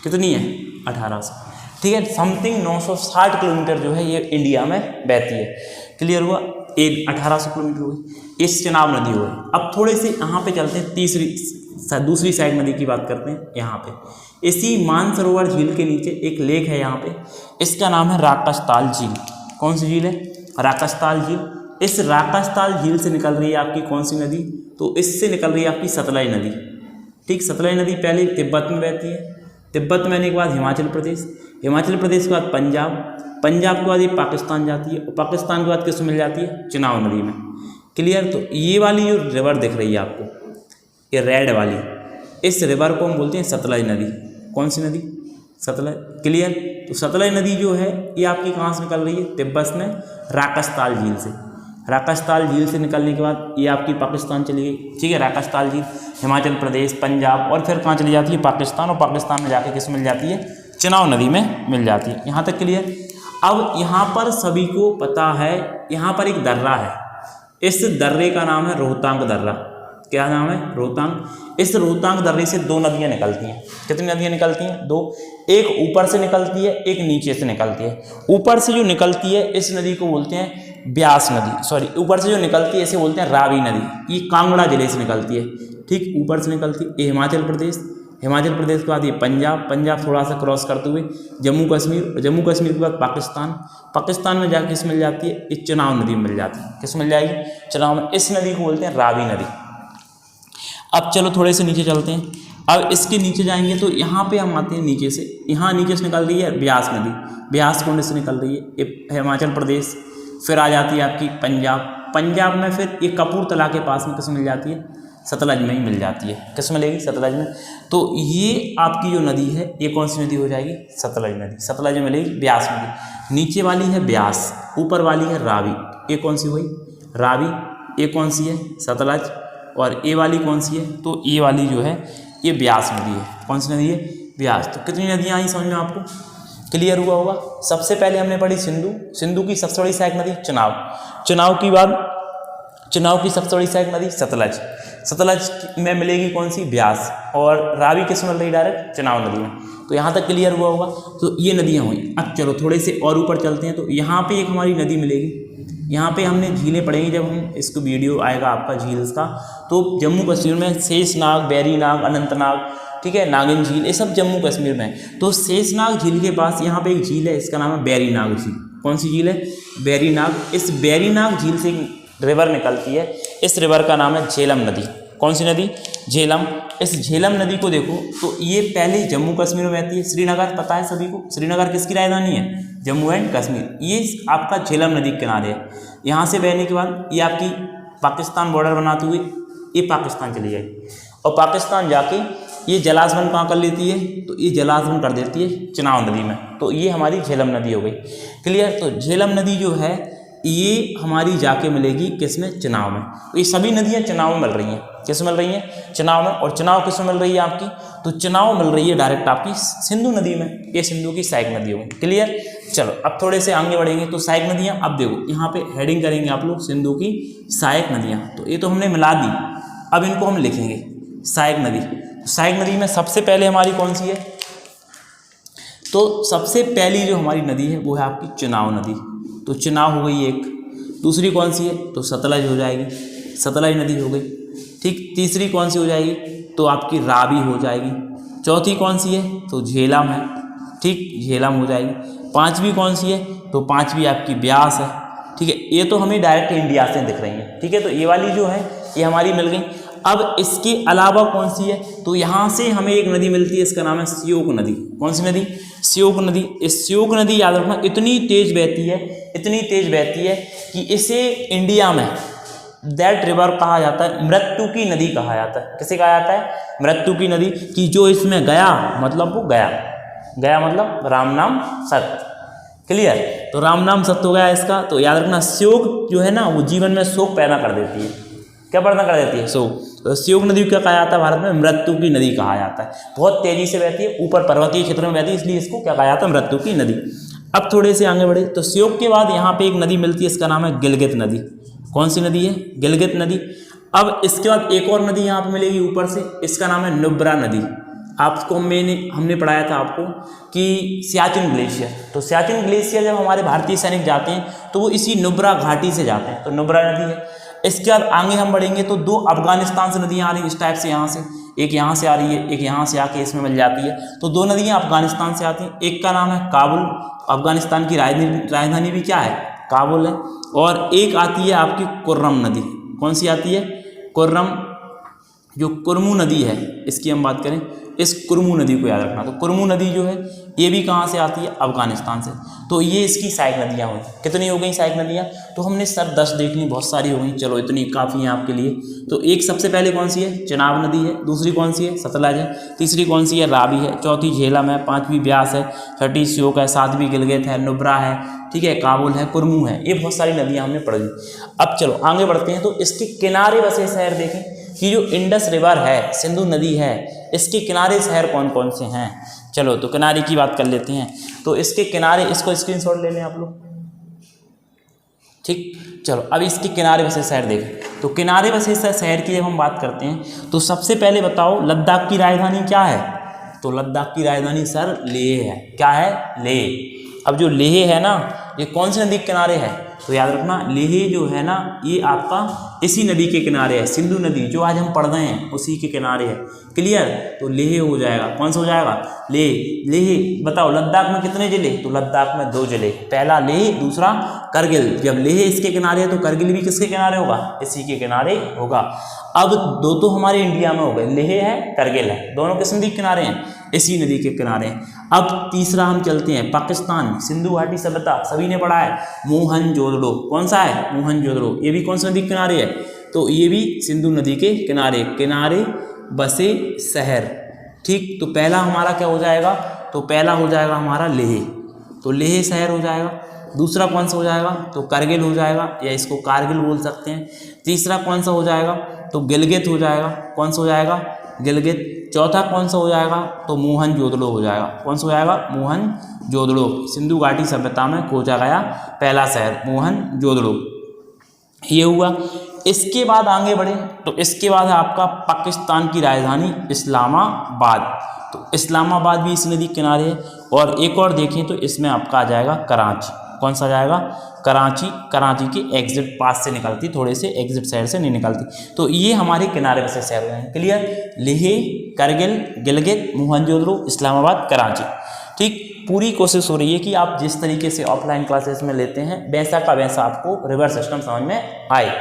कितनी है? 1800। ठीक है, समथिंग 960 किलोमीटर जो है ये इंडिया में बहती है। क्लियर हुआ? ये 1800 किलोमीटर हो गई, इस चिनाब नदी हो गई। अब थोड़े से यहाँ पे चलते हैं, दूसरी साइड नदी की बात करते हैं। यहाँ पे इसी मानसरोवर झील के नीचे एक लेक है यहाँ पे, इसका नाम है राकसताल झील। कौन सी झील है? राकसताल झील। इस राकसताल झील से निकल रही है आपकी कौन सी नदी? तो इससे निकल रही है आपकी सतलज नदी। ठीक, सतलज नदी पहले तिब्बत में बहती है, तिब्बत में आने के बाद हिमाचल प्रदेश, हिमाचल प्रदेश के बाद पंजाब, पंजाब के बाद ये पाकिस्तान जाती है, और पाकिस्तान के बाद किस मिल जाती है? चिनाब नदी में। क्लियर। तो ये वाली जो रिवर दिख रही है आपको, ये रेड वाली, इस रिवर को हम बोलते हैं सतलज नदी। कौन सी नदी? सतलज। क्लियर। तो सतलज नदी जो है ये आपकी कहाँ से निकल रही है? तिब्बत में राकसताल झील से। राकसताल झील से निकलने के बाद ये आपकी पाकिस्तान चली गई। ठीक है, राकसताल झील, हिमाचल प्रदेश, पंजाब, और फिर कहाँ चली जाती है? पाकिस्तान। और पाकिस्तान में जाके किस मिल जाती है? चिनाब नदी में मिल जाती है। यहाँ तक क्लियर। अब यहाँ पर सभी को पता है, यहाँ पर एक दर्रा है, इस दर्रे का नाम है रोहतांग दर्रा। क्या नाम है? रोहतांग। इस रोहतांग दर्रे से दो नदियाँ निकलती हैं। कितनी नदियाँ निकलती हैं? दो। एक ऊपर से निकलती है, एक नीचे से निकलती है। ऊपर से जो निकलती है इस नदी को बोलते हैं ब्यास नदी, सॉरी, ऊपर से जो निकलती है इसे बोलते हैं रावी नदी। ये कांगड़ा जिले से निकलती है। ठीक, ऊपर से निकलती है। ये हिमाचल प्रदेश, हिमाचल प्रदेश के बाद ये पंजाब, पंजाब थोड़ा सा क्रॉस करते हुए जम्मू कश्मीर, जम्मू कश्मीर के बाद पाकिस्तान, पाकिस्तान में जाके किस मिल जाती है? इस चिनाब नदी में मिल जाती है। किस मिल जाएगी? चिनाब में। इस नदी को बोलते हैं रावी नदी। अब चलो थोड़े से नीचे चलते हैं। अब इसके नीचे जाएंगे तो यहाँ पे हम आते हैं नीचे से। यहाँ नीचे से निकल रही है ब्यास नदी, ब्यास कुंड से निकल रही है ये हिमाचल प्रदेश। फिर आ जाती है आपकी पंजाब, पंजाब में फिर ये कपूरथला के पास में किस मिल जाती है? सतलज में ही मिल जाती है। किस मिलेगी? सतलज में। तो ये आपकी जो नदी है ये कौन सी नदी हो जाएगी? सतलज नदी। सतलज में मिलेगी ब्यास नदी। नीचे वाली है ब्यास, ऊपर वाली है रावी। ये कौन सी हुई? रावी। ये कौन सी है? सतलज। और ये वाली कौन सी है? तो ये वाली जो है ये ब्यास नदी है। कौन सी नदी है? ब्यास। तो कितनी नदियाँ आई समझ में आपको? क्लियर हुआ होगा। सबसे पहले हमने पढ़ी सिंधु, सिंधु की सबसे बड़ी सहायक नदी चिनाब, चिनाब की बाद चिनाब की सबसे बड़ी सहायक नदी सतलज, सतलज में मिलेगी कौन सी? ब्यास। और रावी किस में मिल रही? डायरेक्ट चिनाब नदी में। तो यहाँ तक क्लियर हुआ होगा। तो ये नदियाँ हुई। अब चलो थोड़े से और ऊपर चलते हैं। तो यहाँ पे एक हमारी नदी मिलेगी, यहाँ पे हमने झीलें पढ़ेंगी जब हम इसको वीडियो आएगा आपका झील्स का। तो जम्मू कश्मीर में शेषनाग, बैरीनाग, अनंतनाग, ठीक है, नागिन झील, ये सब जम्मू कश्मीर में है। तो शेषनाग झील के पास यहाँ पे एक झील है, इसका नाम है बैरीनाग झील। कौन सी झील है? बैरीनाग। इस बैरीनाग झील से रिवर निकलती है, इस रिवर का नाम है झेलम नदी। कौन सी नदी? झेलम। इस झेलम नदी को देखो तो ये पहले जम्मू कश्मीर में बहती है। श्रीनगर पता है सभी को, श्रीनगर किसकी राजधानी है? जम्मू एंड कश्मीर। ये आपका झेलम नदी के किनारे है। यहाँ से बहने के बाद ये आपकी पाकिस्तान बॉर्डर बनाते हुए ये पाकिस्तान चली जाएगी, और पाकिस्तान जाके ये जलाशवन कहाँ कर लेती है? तो ये जलाशवन कर देती है चिनाब नदी में। तो ये हमारी झेलम नदी हो गई। क्लियर। तो झेलम नदी जो है ये हमारी जाके मिलेगी किसमें, चुनाव में। तो ये सभी नदियाँ चुनाव में मिल रही हैं, किस मिल रही हैं, चुनाव में। और चुनाव किस में मिल रही है आपकी, तो चुनाव मिल रही है डायरेक्ट आपकी सिंधु नदी में। ये सिंधु की सहायक नदी होगी। क्लियर। चलो अब थोड़े से आगे बढ़ेंगे तो सहायक नदियाँ, अब देखो यहाँ पे हेडिंग करेंगे आप लोग सिंधु की सहायक नदियाँ। तो ये तो हमने मिला दी, अब इनको हम लिखेंगे सहायक नदी। सहायक नदी में सबसे पहले हमारी कौन सी है, तो सबसे पहली जो हमारी नदी है वो है आपकी चुनाव नदी। तो चुनाव हो गई एक। दूसरी कौन सी है, तो सतलज हो जाएगी, सतलज नदी हो गई। ठीक। तीसरी कौन सी हो जाएगी, तो आपकी रावी हो जाएगी। चौथी कौन सी है, तो झेलम है। ठीक, झेलम हो जाएगी। पांचवी कौन सी है, तो पांचवी आपकी ब्यास है। ठीक है, ये तो हमें डायरेक्ट इंडिया से दिख रही है। ठीक है, तो ये वाली जो है ये हमारी मिल गई। अब इसके अलावा कौन सी है, तो यहाँ से हमें एक नदी मिलती है, इसका नाम है श्योक नदी। कौन सी नदी, श्योक नदी। इस श्योक नदी याद रखना इतनी तेज बहती है, इतनी तेज बहती है कि इसे इंडिया में दैट रिवर कहा जाता है, मृत्यु की नदी कहा जाता है। किसे कहा जाता है, मृत्यु की नदी। कि जो इसमें गया मतलब वो गया, गया मतलब राम नाम सत्य। क्लियर। तो राम नाम सत्य हो गया इसका। तो याद रखना श्योक जो है ना वो जीवन में शोक पैदा कर देती है। क्या पैदा कर देती है, शोक। तो श्योक नदी क्या कहा जाता है भारत में, मृत्यु की नदी कहा जाता है। बहुत तेजी से बहती है, ऊपर पर्वतीय क्षेत्र में बहती है, इसलिए इसको क्या कहा जाता है, मृत्यु की नदी। अब थोड़े से आगे बढ़े तो श्योक के बाद यहाँ पे एक नदी मिलती है, इसका नाम है गिलगित नदी। कौन सी नदी है, गिलगित नदी। अब इसके बाद एक और नदी यहाँ पे मिलेगी ऊपर से, इसका नाम है नुब्रा नदी। आपको हमने पढ़ाया था आपको कि सियाचिन ग्लेशियर। तो सियाचिन ग्लेशियर जब हमारे भारतीय सैनिक जाते हैं तो वो इसी नुब्रा घाटी से जाते हैं, तो नुब्रा नदी है। इसके बाद आगे हम बढ़ेंगे तो दो अफगानिस्तान से नदियाँ आ रही हैं इस टाइप से, यहाँ से एक यहाँ से आ रही है, एक यहाँ से आके इसमें मिल जाती है। तो दो नदियाँ अफगानिस्तान से आती हैं, एक का नाम है काबुल, अफगानिस्तान की राजधानी भी क्या है, काबुल है। और एक आती है आपकी कुर्रम नदी। कौन सी आती है, कुर्रम। जो कुरमू नदी है इसकी हम बात करें, इस कुरमू नदी को याद रखना। तो कुरमू नदी जो है ये भी कहाँ से आती है, अफगानिस्तान से। तो ये इसकी सहायक नदियाँ हुई। कितनी हो गई सहायक नदियाँ, तो हमने सर 10 देख ली, बहुत सारी हो गई। चलो इतनी काफ़ी है आपके लिए। तो एक सबसे पहले कौन सी है, चुनाव नदी है। दूसरी कौन सी है, सतलज है। तीसरी कौन सी है, रावी है। चौथी झेलम है। पाँचवीं ब्यास है। छठी श्योक है। सातवीं गिलगित है, नुब्रा है, ठीक है, काबुल है, कुरमू है। ये बहुत सारी नदियाँ हमने पढ़ ली। अब चलो आगे बढ़ते हैं। तो इसके किनारे बसे शहर देखें कि जो इंडस रिवर है, सिंधु नदी है, इसके किनारे शहर कौन कौन से हैं। चलो तो किनारे की बात कर लेते हैं। तो इसके किनारे, इसको स्क्रीनशॉट ले लें आप लोग। ठीक, चलो अब इसके किनारे बसे शहर देखें। तो किनारे बसे शहर की जब हम बात करते हैं तो सबसे पहले बताओ लद्दाख की राजधानी क्या है। तो लद्दाख की राजधानी सर लेह है। क्या है, लेह। अब जो लेह है ना ये कौन सी नदी के किनारे है, तो याद रखना लेह जो है ना ये आपका इसी नदी के किनारे है, सिंधु नदी जो आज हम पढ़ रहे हैं उसी के किनारे है। क्लियर। तो लेह हो जाएगा। कौन सा हो जाएगा, लेह। लेह बताओ लद्दाख में कितने जिले, तो लद्दाख में 2 जिले, पहला लेह, दूसरा करगिल। जब लेह इसके किनारे है तो करगिल भी किसके किनारे होगा, इसी के किनारे होगा। अब दो तो हमारे इंडिया में हो गए, लेह है, करगिल है, दोनों किस नदी के किनारे हैं, इसी नदी के किनारे हैं। अब तीसरा हम चलते हैं पाकिस्तान, सिंधु घाटी सभ्यता सभी ने पढ़ा है, मोहनजोदड़ो। कौन सा है, मोहनजोदड़ो। ये भी कौन सी नदी के किनारे है, तो ये भी सिंधु नदी के किनारे, किनारे बसे शहर। ठीक। तो पहला हमारा क्या हो जाएगा, तो पहला हो जाएगा हमारा लेह, तो लेह शहर हो जाएगा। दूसरा कौन सा हो जाएगा, तो करगिल हो जाएगा, या इसको कारगिल बोल सकते हैं। तीसरा कौन सा हो जाएगा, तो गिलगित हो जाएगा। कौन सा हो जाएगा, गिलगित। चौथा कौन सा हो जाएगा, तो मोहनजोदड़ो हो जाएगा। कौन सा हो जाएगा, मोहनजोदड़ो। सिंधु घाटी सभ्यता में खोजा गया पहला शहर मोहनजोदड़ो, ये हुआ। इसके बाद आगे बढ़े तो इसके बाद है आपका पाकिस्तान की राजधानी इस्लामाबाद। तो इस्लामाबाद भी इस नदी के किनारे है। और एक और देखें तो इसमें आपका आ जाएगा कराची। कौन सा जाएगा, कराची। कराची के एग्जिट पास से निकलती, थोड़े से एग्जिट शहर से नहीं निकलती। तो ये हमारे किनारे बसे शहर हैं। क्लियर। लेह, करगिल, गिलगित, मोहनजोदड़ो, इस्लामाबाद, कराची। ठीक। पूरी कोशिश हो रही है कि आप जिस तरीके से ऑफलाइन क्लासेस में लेते हैं वैसा का वैसा आपको रिवर सिस्टम समझ में आए।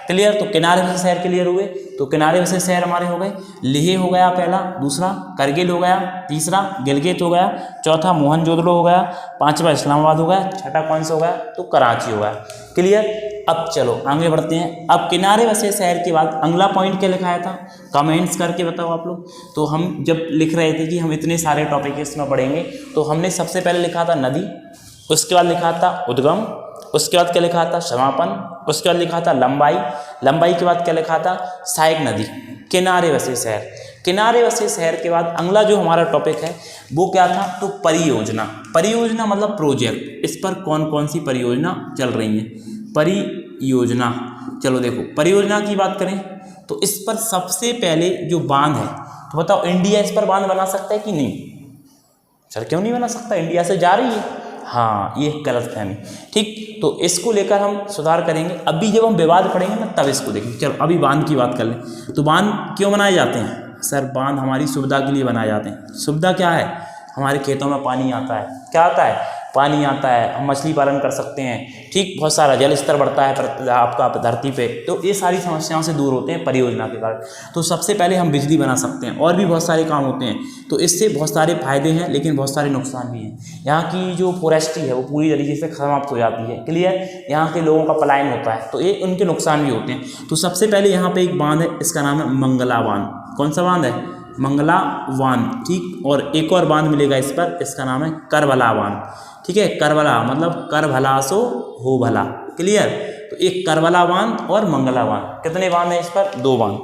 क्लियर। तो किनारे बसे शहर क्लियर हुए। तो किनारे बसे शहर हमारे हो गए, लेह हो गया पहला, दूसरा करगिल हो गया, तीसरा गिलगित हो गया, चौथा मोहनजोदड़ो हो गया, पांचवा इस्लामाबाद हो गया, छठा कौन सा हो गया, तो कराची हो गया। क्लियर। अब चलो आगे बढ़ते हैं। अब किनारे बसे शहर के बाद अगला पॉइंट क्या लिखाया था, कमेंट्स करके बताओ आप लोग। तो हम जब लिख रहे थे कि हम इतने सारे टॉपिक इसमें पढ़ेंगे तो हमने सबसे पहले लिखा था नदी, उसके बाद लिखा था उद्गम, उसके बाद क्या लिखा था, समापन, उसके बाद लिखा था लंबाई, लंबाई के बाद क्या लिखा था, सहायक नदी, किनारे बसे शहर, किनारे बसे शहर के बाद अगला जो हमारा टॉपिक है वो क्या था, तो परियोजना, परियोजना मतलब प्रोजेक्ट, इस पर कौन कौन सी परियोजना चल रही है, परियोजना। चलो देखो परियोजना की बात करें तो इस पर सबसे पहले जो बांध है, तो बताओ इंडिया इस पर बांध बना सकता है कि नहीं, सर क्यों नहीं बना सकता, इंडिया से जा रही है, हाँ ये गलत फहमी, ठीक। तो इसको लेकर हम सुधार करेंगे, अभी जब हम विवाद पढ़ेंगे ना तब इसको देखेंगे। चलो अभी बांध की बात कर लें, तो बांध क्यों बनाए जाते हैं, सर बांध हमारी सुविधा के लिए बनाए जाते हैं। सुविधा क्या है, हमारे खेतों में पानी आता है, क्या आता है, पानी आता है, हम मछली पालन कर सकते हैं, ठीक, बहुत सारा जल स्तर बढ़ता है आपका धरती पे, तो ये सारी समस्याओं से दूर होते हैं परियोजना के कारण। तो सबसे पहले हम बिजली बना सकते हैं, और भी बहुत सारे काम होते हैं, तो इससे बहुत सारे फायदे हैं लेकिन बहुत सारे नुकसान भी हैं। यहाँ की जो फॉरेस्ट्री है वो पूरी तरीके से समाप्त हो जाती है, क्लियर, यहाँ के लोगों का पलायन होता है, तो ये उनके नुकसान भी होते हैं। तो सबसे पहले यहाँ पे एक बांध है, इसका नाम है मंगला बांध। कौन सा बांध है, मंगला बांध, ठीक। और एक और बांध मिलेगा इस पर, इसका नाम है करबला बांध, ठीक है, करबला मतलब कर भला सो हो भला, क्लियर। तो एक करबला बांध और मंगला बांध, कितने बांध हैं इस पर, 2 बांध।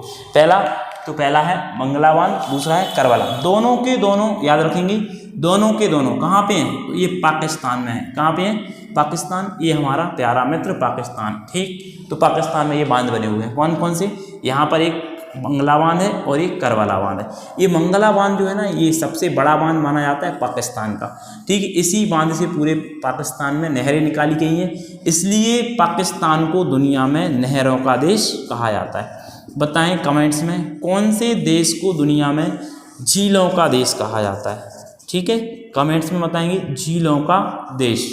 पहला है मंगला बांध, दूसरा है करबला, दोनों के दोनों याद रखेंगे, दोनों के दोनों कहाँ पे हैं, तो ये पाकिस्तान में है, कहाँ पे है, पाकिस्तान, ये हमारा प्यारा मित्र पाकिस्तान, ठीक। तो पाकिस्तान में ये बांध बने हुए हैं, कौन कौन से, यहाँ पर एक मंगला बांध है और एक करबला बांध है। ये मंगला बांध जो है ना, ये सबसे बड़ा बांध माना जाता है पाकिस्तान का, ठीक है। इसी बांध से पूरे पाकिस्तान में नहरें निकाली गई हैं, इसलिए पाकिस्तान को दुनिया में नहरों का देश कहा जाता है। बताएं कमेंट्स में कौन से देश को दुनिया में झीलों का देश कहा जाता है, ठीक है, कमेंट्स में बताएंगे झीलों का देश,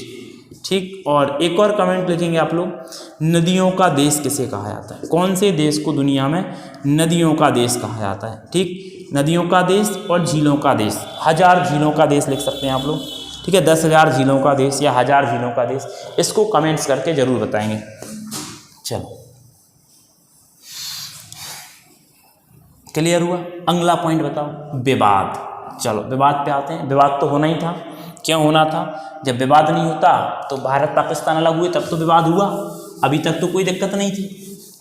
ठीक। और एक और कमेंट लिखेंगे आप लोग, नदियों का देश किसे कहा जाता है, कौन से देश को दुनिया में नदियों का देश कहा जाता है, ठीक। नदियों का देश और झीलों का देश, 1000 झीलों का देश लिख सकते हैं आप लोग, ठीक है, 10,000 झीलों का देश या 1000 झीलों का देश, इसको कमेंट्स करके जरूर बताएंगे। चलो क्लियर हुआ, अगला पॉइंट बताओ, विवाद। चलो विवाद पे आते हैं, विवाद तो होना ही था, क्यों होना था, जब विवाद नहीं होता तो भारत पाकिस्तान अलग हुए तब तो विवाद हुआ, अभी तक तो कोई दिक्कत नहीं थी,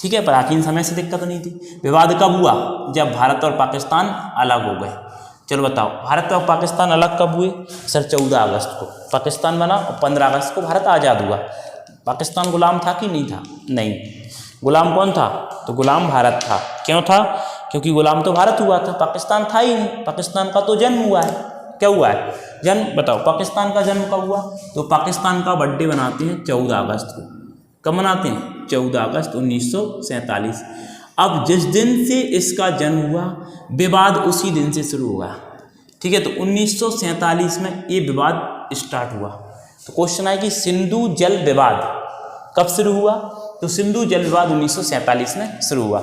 ठीक है, प्राचीन समय से दिक्कत नहीं थी। विवाद कब हुआ, जब भारत और पाकिस्तान अलग हो गए। चलो बताओ भारत और पाकिस्तान अलग कब हुए, सर 14 अगस्त को पाकिस्तान बना और 15 अगस्त को भारत आज़ाद हुआ। पाकिस्तान गुलाम था कि नहीं था, नहीं, गुलाम कौन था, तो गुलाम भारत था, क्यों था, क्योंकि गुलाम तो भारत हुआ था, पाकिस्तान था ही नहीं, पाकिस्तान का तो जन्म हुआ है, क्या हुआ है, जन्म। बताओ पाकिस्तान का जन्म कब हुआ, तो पाकिस्तान का बर्थडे मनाते हैं 14 अगस्त को, कब मनाते हैं, 14 अगस्त 1947। अब जिस दिन से इसका जन्म हुआ विवाद उसी दिन से शुरू हुआ, ठीक है। तो 1947 में ये विवाद स्टार्ट हुआ। तो क्वेश्चन है कि सिंधु जल विवाद कब शुरू हुआ, तो सिंधु जल विवाद 1947 में शुरू हुआ।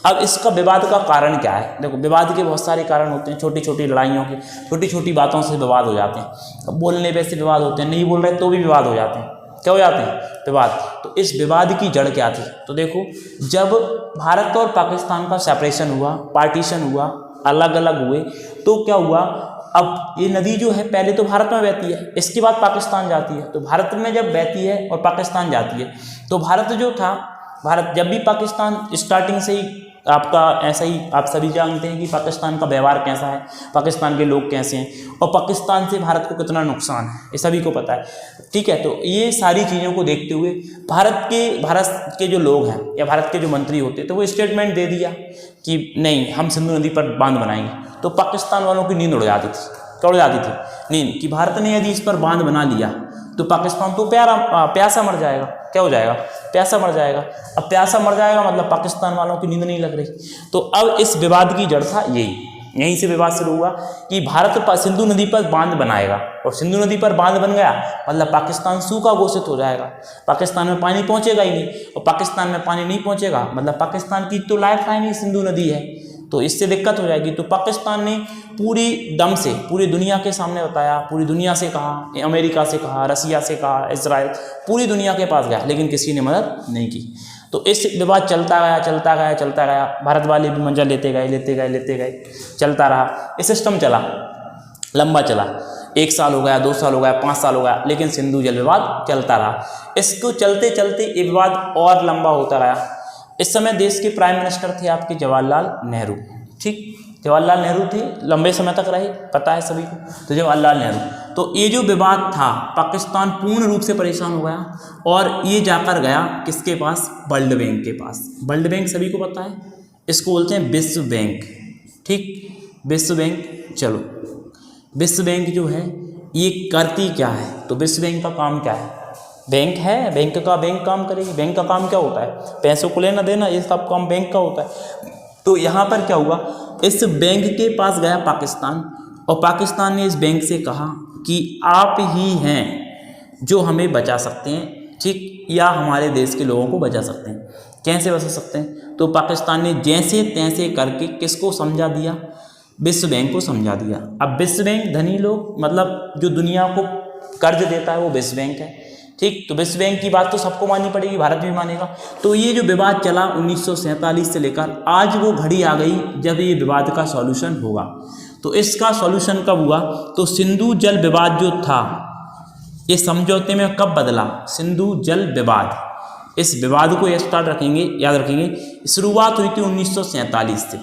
अब इसका विवाद का कारण क्या है, देखो विवाद के बहुत सारे कारण होते हैं, छोटी छोटी लड़ाइयों के, छोटी छोटी बातों से विवाद हो जाते हैं, अब बोलने पे से विवाद होते हैं, नहीं बोल रहे तो भी विवाद हो जाते हैं, क्या हो जाते हैं, विवाद। तो इस विवाद की जड़ क्या थी, तो देखो जब भारत और पाकिस्तान का सेपरेशन हुआ, पार्टीशन हुआ, अलग अलग हुए, तो क्या हुआ, अब ये नदी जो है पहले तो भारत में बहती है, इसके बाद पाकिस्तान जाती है, तो भारत में जब बहती है और पाकिस्तान जाती है, तो भारत जो था, भारत जब भी पाकिस्तान स्टार्टिंग से ही आपका ऐसा ही, आप सभी जानते हैं कि पाकिस्तान का व्यवहार कैसा है, पाकिस्तान के लोग कैसे हैं, और पाकिस्तान से भारत को कितना नुकसान है, ये सभी को पता है, ठीक है। तो ये सारी चीज़ों को देखते हुए भारत के जो लोग हैं या भारत के जो मंत्री होते तो वो स्टेटमेंट दे दिया कि नहीं हम सिंधु नदी पर बांध बनाएंगे, तो पाकिस्तान वालों की नींद उड़ जाती थी, क्या उड़ जाती थी, नींद, कि भारत ने यदि इस पर बांध बना लिया तो पाकिस्तान तो प्यासा मर जाएगा, क्या हो जाएगा, प्यासा मर जाएगा। अब प्यासा मर जाएगा मतलब पाकिस्तान वालों की नींद नहीं लग रही। तो अब इस विवाद की जड़ था यहीं से विवाद शुरू हुआ कि भारत सिंधु नदी पर बांध बनाएगा, और सिंधु नदी पर बांध बन गया मतलब पाकिस्तान सूखा घोषित हो जाएगा, पाकिस्तान में पानी पहुंचेगा ही नहीं, और पाकिस्तान में पानी नहीं पहुंचेगा मतलब पाकिस्तान की तो लाइफ लाइन ही सिंधु नदी है, तो इससे दिक्कत हो जाएगी। तो पाकिस्तान ने पूरी दम से पूरी दुनिया के सामने बताया, पूरी दुनिया से कहा, अमेरिका से कहा, रसिया से कहा, इजराइल, पूरी दुनिया के पास गया, लेकिन किसी ने मदद नहीं की। तो इस विवाद चलता गया, भारत वाले भी मंजा लेते गए, चलता रहा, ये सिस्टम चला, लंबा चला। 1 साल हो गया, 2 साल हो गया, 5 साल हो गया, लेकिन सिंधु जल विवाद चलता रहा। इसको चलते चलते ये विवाद और लंबा होता रहा। इस समय देश के प्राइम मिनिस्टर थे आपके जवाहरलाल नेहरू, ठीक, जवाहरलाल नेहरू थे, लंबे समय तक रहे, पता है सभी को, तो जवाहरलाल नेहरू। तो ये जो विवाद था, पाकिस्तान पूर्ण रूप से परेशान हो गया और ये जाकर गया किसके पास, वर्ल्ड बैंक के पास। वर्ल्ड बैंक सभी को पता है, इसको बोलते हैं विश्व बैंक, ठीक, विश्व बैंक। चलो, विश्व बैंक जो है ये करती क्या है, तो विश्व बैंक का काम क्या है, बैंक है, बैंक काम करेगी। बैंक का काम क्या होता है, पैसों को लेना देना, ये सब काम बैंक का होता है। तो यहाँ पर क्या हुआ, इस बैंक के पास गया पाकिस्तान और पाकिस्तान ने इस बैंक से कहा कि आप ही हैं जो हमें बचा सकते हैं, ठीक, या हमारे देश के लोगों को बचा सकते हैं। कैसे बचा सकते हैं, तो पाकिस्तान ने जैसे तैसे करके किसको समझा दिया, विश्व बैंक को समझा दिया। अब विश्व बैंक धनी लोग, मतलब जो दुनिया को कर्ज देता है वो विश्व बैंक है, ठीक, तो विश्व बैंक की बात तो सबको माननी पड़ेगी, भारत भी मानेगा। तो ये जो विवाद चला 1947 से लेकर आज वो घड़ी आ गई जब ये विवाद का सॉल्यूशन होगा। तो इसका सॉल्यूशन कब हुआ, तो सिंधु जल विवाद जो था ये समझौते में कब बदला, सिंधु जल विवाद, इस विवाद को स्टार्ट रखेंगे, याद रखेंगे, शुरुआत हुई थी 1947 से।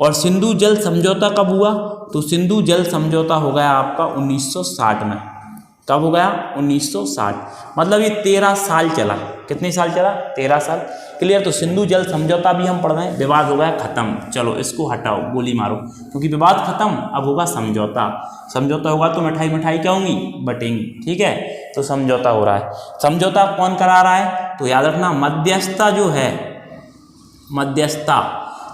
और सिंधु जल समझौता कब हुआ, तो सिंधु जल समझौता हो गया आपका 1960 में। कब हो गया, 1960, मतलब ये 13 साल चला। कितने साल चला, 13 साल, क्लियर। तो सिंधु जल समझौता भी हम पढ़ रहे हैं, विवाद हो गया खत्म, चलो इसको हटाओ, गोली मारो, क्योंकि विवाद खत्म, अब होगा समझौता। समझौता होगा तो मिठाई मिठाई क्या होंगी, बटेंगी, ठीक है। तो समझौता हो रहा है, समझौता कौन करा रहा है, तो याद रखना मध्यस्थता जो है, मध्यस्थता,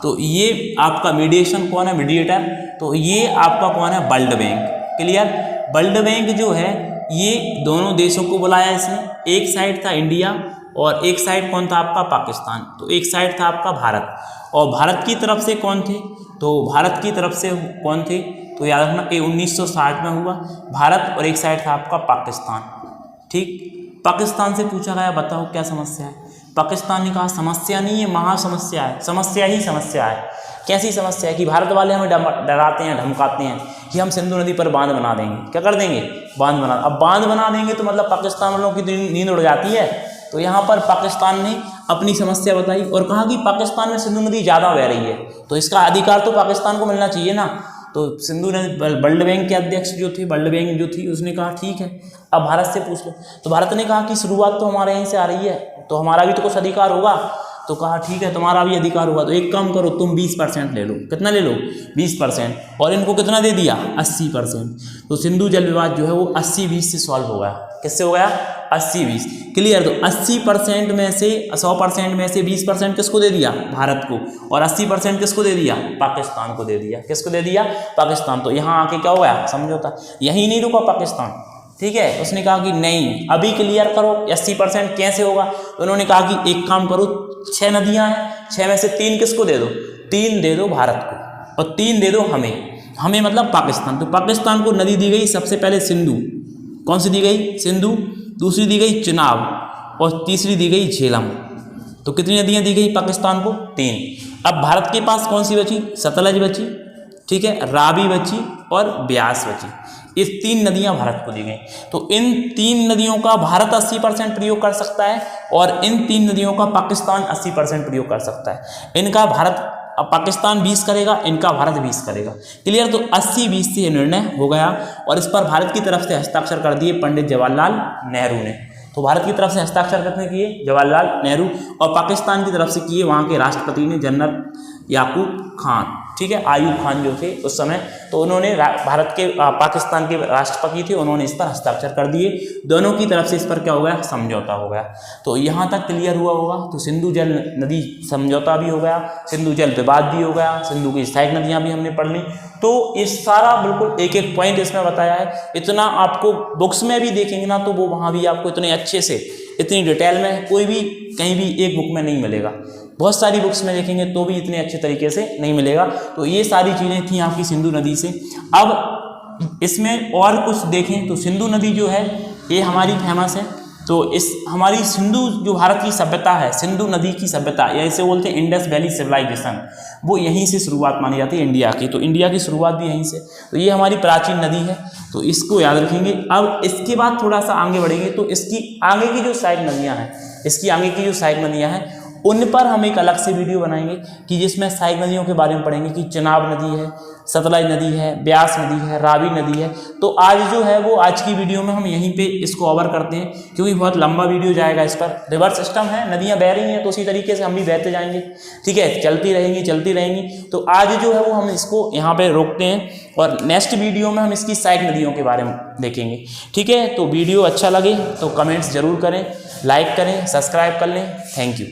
तो ये आपका मीडिएशन कौन है, मीडिएटर, तो ये आपका कौन है, world bank, clear. World bank जो है ये दोनों देशों को बुलाया इसने, एक साइड था इंडिया और एक साइड कौन था आपका, पाकिस्तान। तो एक साइड था आपका भारत, और भारत की तरफ से कौन थे, तो भारत की तरफ से कौन थे, तो याद रखना ये 1960 में हुआ भारत, और एक साइड था आपका पाकिस्तान, ठीक। पाकिस्तान से पूछा गया बताओ क्या समस्या है, पाकिस्तान ने कहा समस्या नहीं है, महा समस्या है, समस्या ही समस्या है। कैसी समस्या है कि भारत वाले हमें डराते हैं, धमकाते हैं कि हम सिंधु नदी पर बांध बना देंगे, क्या कर देंगे, बांध बना। अब बांध बना देंगे तो मतलब पाकिस्तान वालों की नींद उड़ जाती है। तो यहाँ पर पाकिस्तान ने अपनी समस्या बताई और कहा कि पाकिस्तान में सिंधु नदी ज़्यादा बह रही है, तो इसका अधिकार तो पाकिस्तान को मिलना चाहिए ना। तो सिंधु नदी, वर्ल्ड बैंक के अध्यक्ष जो थे, वर्ल्ड बैंक जो थी, उसने कहा ठीक है, अब भारत से पूछ लो। तो भारत ने कहा कि शुरुआत तो हमारे यहीं से आ रही है, तो हमारा भी तो कुछ अधिकार होगा। तो कहा ठीक है, तुम्हारा भी अधिकार होगा, तो एक काम करो, तुम 20% ले लो। कितना ले लो, 20%, और इनको कितना दे दिया, 80%। तो सिंधु जल विवाद जो है वो 80-20 से सॉल्व हो गया। किससे हो गया, 80-20, क्लियर। तो 80% में से, 100% में से 20% किसको दे दिया, भारत को, और 80% किसको दे दिया, पाकिस्तान को दे दिया। किसको दे दिया, पाकिस्तान। तो यहाँ आके क्या हो गया, समझौता। यही नहीं रुका पाकिस्तान, ठीक है, उसने कहा कि नहीं अभी क्लियर करो 80% कैसे होगा। तो उन्होंने कहा कि एक काम करो, 6 नदियाँ हैं, 6 में से 3 किसको दे दो, 3 दे दो भारत को और 3 दे दो हमें मतलब पाकिस्तान। तो पाकिस्तान को नदी दी गई सबसे पहले सिंधु, कौन सी दी गई, सिंधु, दूसरी दी गई चिनाब और तीसरी दी गई झेलम। तो कितनी नदियाँ दी गई पाकिस्तान को, 3। अब भारत के पास कौन सी बची, सतलज बची, ठीक है, रावी बची और ब्यास बची। इस 3 नदियां भारत को दी गई। तो इन 3 नदियों का भारत 80% प्रयोग कर सकता है और इन 3 नदियों का पाकिस्तान 80% प्रयोग कर सकता है। इनका भारत, पाकिस्तान 20 करेगा, इनका भारत 20 करेगा, क्लियर। तो 80-20 से निर्णय हो गया और इस पर भारत की तरफ से हस्ताक्षर कर दिए पंडित जवाहरलाल नेहरू ने। तो भारत की तरफ से हस्ताक्षर किसने किए, जवाहरलाल नेहरू, और पाकिस्तान की तरफ से किए वहाँ के राष्ट्रपति ने, जनरल याकूब खान, ठीक है, आयूब खान जो थे उस समय। तो उन्होंने भारत के, पाकिस्तान के राष्ट्रपति थे, उन्होंने इस पर हस्ताक्षर कर दिए। दोनों की तरफ से इस पर क्या हो गया, समझौता हो गया। तो यहाँ तक क्लियर हुआ होगा। तो सिंधु जल नदी समझौता भी हो गया, सिंधु जल विवाद भी हो गया, सिंधु की सहायक नदियाँ भी हमने पढ़ ली। तो इस सारा बिल्कुल एक एक पॉइंट इसमें बताया है। इतना आपको बुक्स में भी देखेंगे ना तो वो वहाँ भी आपको इतने अच्छे से, इतनी डिटेल में कोई भी कहीं भी एक बुक में नहीं मिलेगा। बहुत सारी बुक्स में देखेंगे तो भी इतने अच्छे तरीके से नहीं मिलेगा। तो ये सारी चीज़ें थी आपकी सिंधु नदी से। अब इसमें और कुछ देखें तो सिंधु नदी जो है ये हमारी फेमस है। तो तो इस हमारी सिंधु जो भारत की सभ्यता है, सिंधु नदी की सभ्यता, या इसे बोलते हैं इंडस वैली सिविलाइजेशन, वो यहीं से शुरुआत मानी जाती है इंडिया की। तो इंडिया की शुरुआत भी यहीं से, तो ये हमारी प्राचीन नदी है, तो इसको याद रखेंगे। अब इसके बाद थोड़ा सा आगे बढ़ेंगे तो इसकी आगे की जो सहायक नदियाँ हैं, इसकी आगे की जो सहायक नदियाँ हैं उन पर हम एक अलग से वीडियो बनाएंगे कि जिसमें सहायक नदियों के बारे में पढ़ेंगे कि चिनाब नदी है, सतलज नदी है, ब्यास नदी है, रावी नदी है। तो आज जो है वो आज की वीडियो में हम यहीं पे इसको कवर करते हैं, क्योंकि बहुत लंबा वीडियो जाएगा इस पर। रिवर सिस्टम है, नदियाँ बह रही हैं तो उसी तरीके से हम भी बहते जाएंगे, ठीक है, चलती रहेंगी। तो आज जो है वो हम इसको यहाँ पर रोकते हैं और नेक्स्ट वीडियो में हम इसकी सहायक नदियों के बारे में देखेंगे, ठीक है। तो वीडियो अच्छा लगे तो कमेंट्स जरूर करें, लाइक करें, सब्सक्राइब कर लें। Thank you.